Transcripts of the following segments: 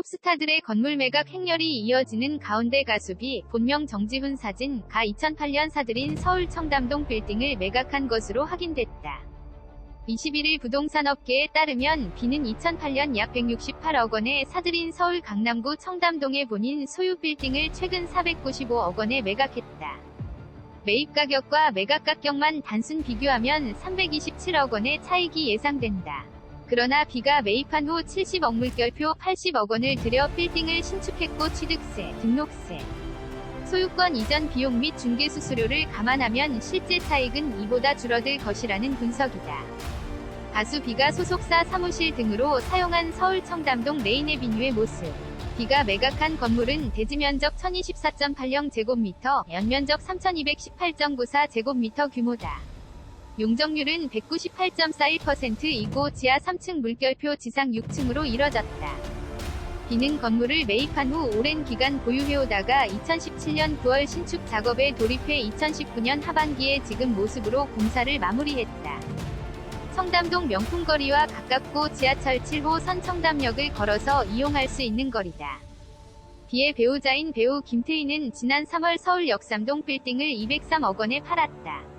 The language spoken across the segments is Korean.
톱스타들의 건물 매각 행렬이 이어지는 가운데 가수 B, 본명 정지훈 사진, 가 2008년 사들인 서울 청담동 빌딩을 매각한 것으로 확인됐다. 21일 부동산업계에 따르면 B는 2008년 약 168억 원에 사들인 서울 강남구 청담동의 본인 소유 빌딩을 최근 495억 원에 매각했다. 매입 가격과 매각 가격만 단순 비교하면 327억 원의 차익이 예상된다. 그러나 B가 매입한 후 70억 물결표 80억 원을 들여 빌딩을 신축했고 취득세, 등록세, 소유권 이전 비용 및 중개 수수료를 감안하면 실제 차익은 이보다 줄어들 것이라는 분석이다. 가수 B가 소속사 사무실 등으로 사용한 서울 청담동 레인에비뉴의 모습. B가 매각한 건물은 대지면적 1024.80제곱미터, 연면적 3218.94제곱미터 규모다. 용적률은 198.41%이고 지하 3층 물결표 지상 6층으로 이뤄졌다. B는 건물을 매입한 후 오랜 기간 보유해오다가 2017년 9월 신축 작업에 돌입해 2019년 하반기에 지금 모습으로 공사를 마무리했다. 청담동 명품거리와 가깝고 지하철 7호선 청담역을 걸어서 이용할 수 있는 거리다. B의 배우자인 배우 김태희는 지난 3월 서울 역삼동 빌딩을 203억 원에 팔았다.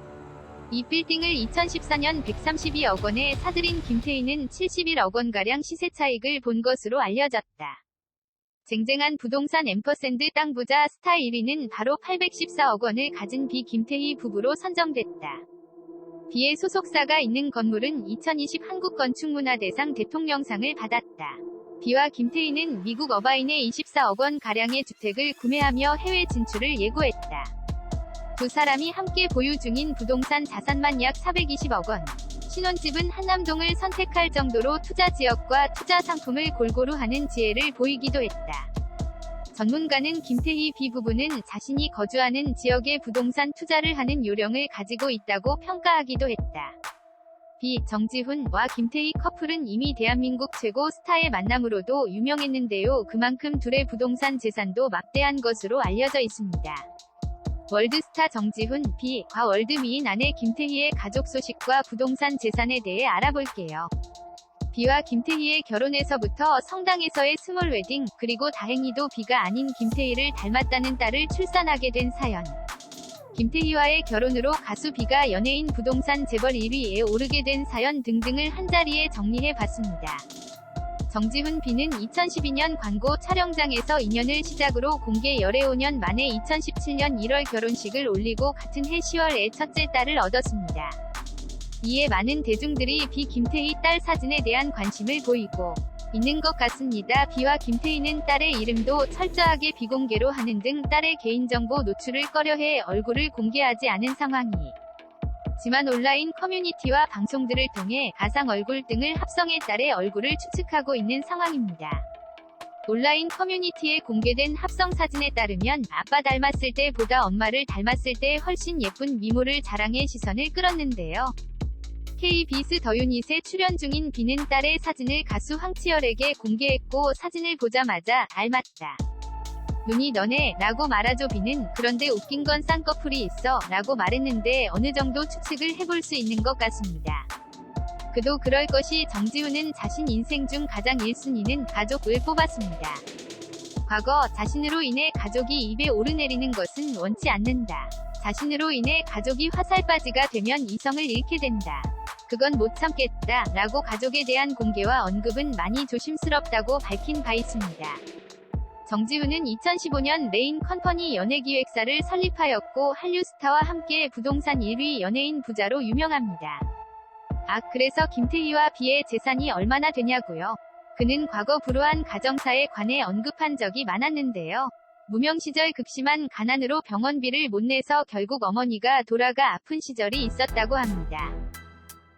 이 빌딩을 2014년 132억 원에 사들인 김태희는 71억 원가량 시세 차익을 본 것으로 알려졌다. 쟁쟁한 부동산 앰퍼샌드 땅 부자 스타 1위는 바로 814억 원을 가진 B 김태희 부부로 선정됐다. B의 소속사가 있는 건물은 2020 한국건축문화대상 대통령상을 받았다. B와 김태희는 미국 어바인에 24억 원 가량의 주택을 구매하며 해외 진출을 예고했다. 두 사람이 함께 보유 중인 부동산 자산만 약 420억 원. 신혼집은 한남동을 선택할 정도로 투자 지역과 투자 상품을 골고루 하는 지혜를 보이기도 했다. 전문가는 김태희 B 부부는 자신이 거주하는 지역에 부동산 투자를 하는 요령을 가지고 있다고 평가하기도 했다. B, 정지훈과 김태희 커플은 이미 대한민국 최고 스타의 만남으로도 유명했는데요. 그만큼 둘의 부동산 재산도 막대한 것으로 알려져 있습니다. 월드스타 정지훈, B과 월드미인 아내 김태희의 가족 소식과 부동산 재산에 대해 알아볼게요. B와 김태희의 결혼에서부터 성당에서의 스몰 웨딩, 그리고 다행히도 B가 아닌 김태희를 닮았다는 딸을 출산하게 된 사연. 김태희와의 결혼으로 가수 B가 연예인 부동산 재벌 1위에 오르게 된 사연 등등을 한자리에 정리해봤습니다. 정지훈 B는 2012년 광고 촬영장에서 인연을 시작으로 공개 열애 5년 만에 2017년 1월 결혼식을 올리고 같은 해 10월에 첫째 딸을 얻었습니다. 이에 많은 대중들이 B 김태희 딸 사진에 대한 관심을 보이고 있는 것 같습니다. B와 김태희는 딸의 이름도 철저하게 비공개로 하는 등 딸의 개인정보 노출을 꺼려해 얼굴을 공개하지 않은 상황이 지만 온라인 커뮤니티와 방송들을 통해 가상 얼굴 등을 합성해 딸의 얼굴을 추측하고 있는 상황입니다. 온라인 커뮤니티에 공개된 합성 사진에 따르면 아빠 닮았을 때보다 엄마를 닮았을 때 훨씬 예쁜 미모를 자랑해 시선을 끌었는데요. KBS 더 유닛에 출연 중인 B는 딸의 사진을 가수 황치열에게 공개했고 사진을 보자마자 닮았다. 눈이 너네 라고 말하죠. B는 그런데 웃긴 건 쌍꺼풀이 있어 라고 말했는데 어느 정도 추측을 해볼 수 있는 것 같습니다. 그도 그럴 것이 정지훈은 자신 인생 중 가장 1순위는 가족을 뽑았습니다. 과거 자신으로 인해 가족이 입에 오르내리는 것은 원치 않는다. 자신으로 인해 가족이 화살바지가 되면 이성을 잃게 된다. 그건 못 참겠다 라고 가족에 대한 공개와 언급은 많이 조심스럽다고 밝힌 바 있습니다. 정지훈은 2015년 레인 컴퍼니 연예기획사를 설립하였고 한류 스타와 함께 부동산 1위 연예인 부자로 유명합니다. 그래서 김태희와 B의 재산이 얼마나 되냐고요? 그는 과거 불우한 가정사에 관해 언급한 적이 많았는데요. 무명 시절 극심한 가난으로 병원비를 못 내서 결국 어머니가 돌아가 아픈 시절이 있었다고 합니다.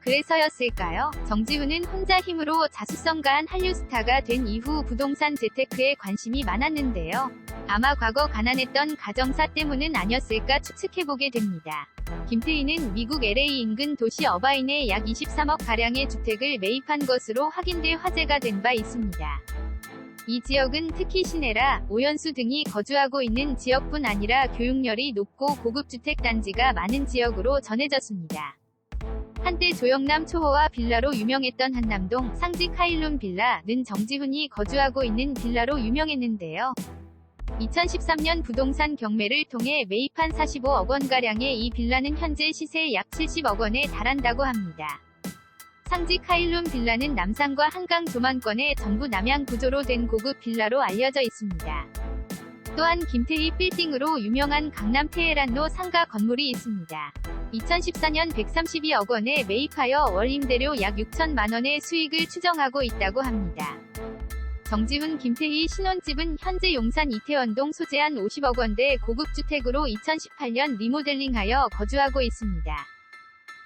그래서였을까요? 정지훈은 혼자 힘으로 자수성 가한 한류 스타가 된 이후 부동산 재테크에 관심이 많았는데요. 아마 과거 가난했던 가정사 때문은 아니었을까 추측해보게 됩니다. 김태희는 미국 LA 인근 도시 어바인에 약 23억 가량의 주택을 매입한 것으로 확인돼 화제가 된 바 있습니다. 이 지역은 특히 시내라, 오연수 등이 거주하고 있는 지역뿐 아니라 교육열이 높고 고급 주택 단지가 많은 지역으로 전해졌습니다. 한때 조영남 초호와 빌라로 유명했던 한남동 상지 카일룸 빌라는 정지훈이 거주하고 있는 빌라로 유명했는데요. 2013년 부동산 경매를 통해 매입한 45억 원가량의 이 빌라는 현재 시세 약 70억 원에 달한다고 합니다. 상지 카일룸 빌라는 남산과 한강 조망권에 전부 남향 구조로 된 고급 빌라로 알려져 있습니다. 또한 김태희 빌딩으로 유명한 강남 테헤란로 상가 건물이 있습니다. 2014년 132억 원에 매입하여 월 임대료 약 6천만 원의 수익을 추정하고 있다고 합니다. 정지훈 김태희 신혼집은 현재 용산 이태원동 소재한 50억 원대 고급주택으로 2018년 리모델링하여 거주하고 있습니다.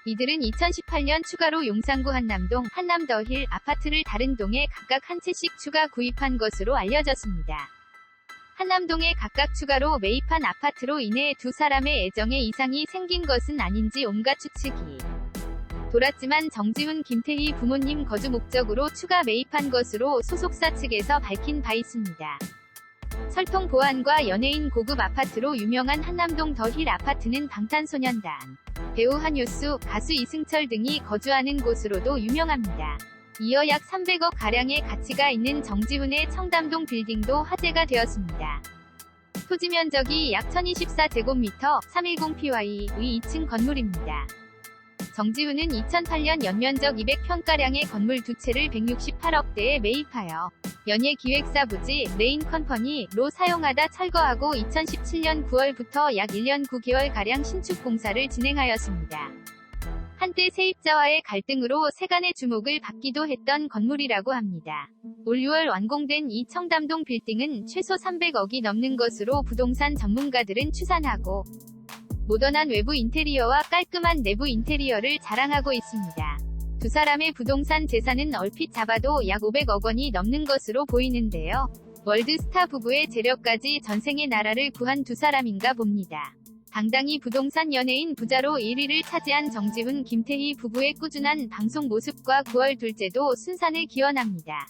이들은 2018년 추가로 용산구 한남동, 한남더힐 아파트를 다른 동에 각각 한 채씩 추가 구입한 것으로 알려졌습니다. 한남동에 각각 추가로 매입한 아파트로 인해 두 사람의 애정에 이상이 생긴 것은 아닌지 온갖 추측이 돌았지만 정지훈 김태희 부모님 거주 목적으로 추가 매입한 것으로 소속사 측에서 밝힌 바 있습니다. 설통 보안과 연예인 고급 아파트로 유명한 한남동 더힐 아파트는 방탄소년단, 배우 한효수, 가수 이승철 등이 거주하는 곳으로도 유명합니다. 이어 약 300억 가량의 가치가 있는 정지훈의 청담동 빌딩도 화제가 되었습니다. 토지 면적이 약 1024제곱미터, 310PY의 2층 건물입니다. 정지훈은 2008년 연면적 200평가량의 건물 두 채를 168억대에 매입하여 연예기획사 부지 레인컴퍼니로 사용하다 철거하고 2017년 9월부터 약 1년 9개월가량 신축 공사를 진행하였습니다. 한때 세입자와의 갈등으로 세간의 주목을 받기도 했던 건물이라고 합니다. 올 6월 완공된 이 청담동 빌딩은 최소 300억이 넘는 것으로 부동산 전문가들은 추산하고 모던한 외부 인테리어와 깔끔한 내부 인테리어를 자랑하고 있습니다. 두 사람의 부동산 재산은 얼핏 잡아도 약 500억 원이 넘는 것으로 보이는데요. 월드스타 부부의 재력까지 전생의 나라를 구한 두 사람인가 봅니다. 당당히 부동산 연예인 부자로 1위를 차지한 정지훈 김태희 부부의 꾸준한 방송 모습과 9월 둘째도 순산을 기원합니다.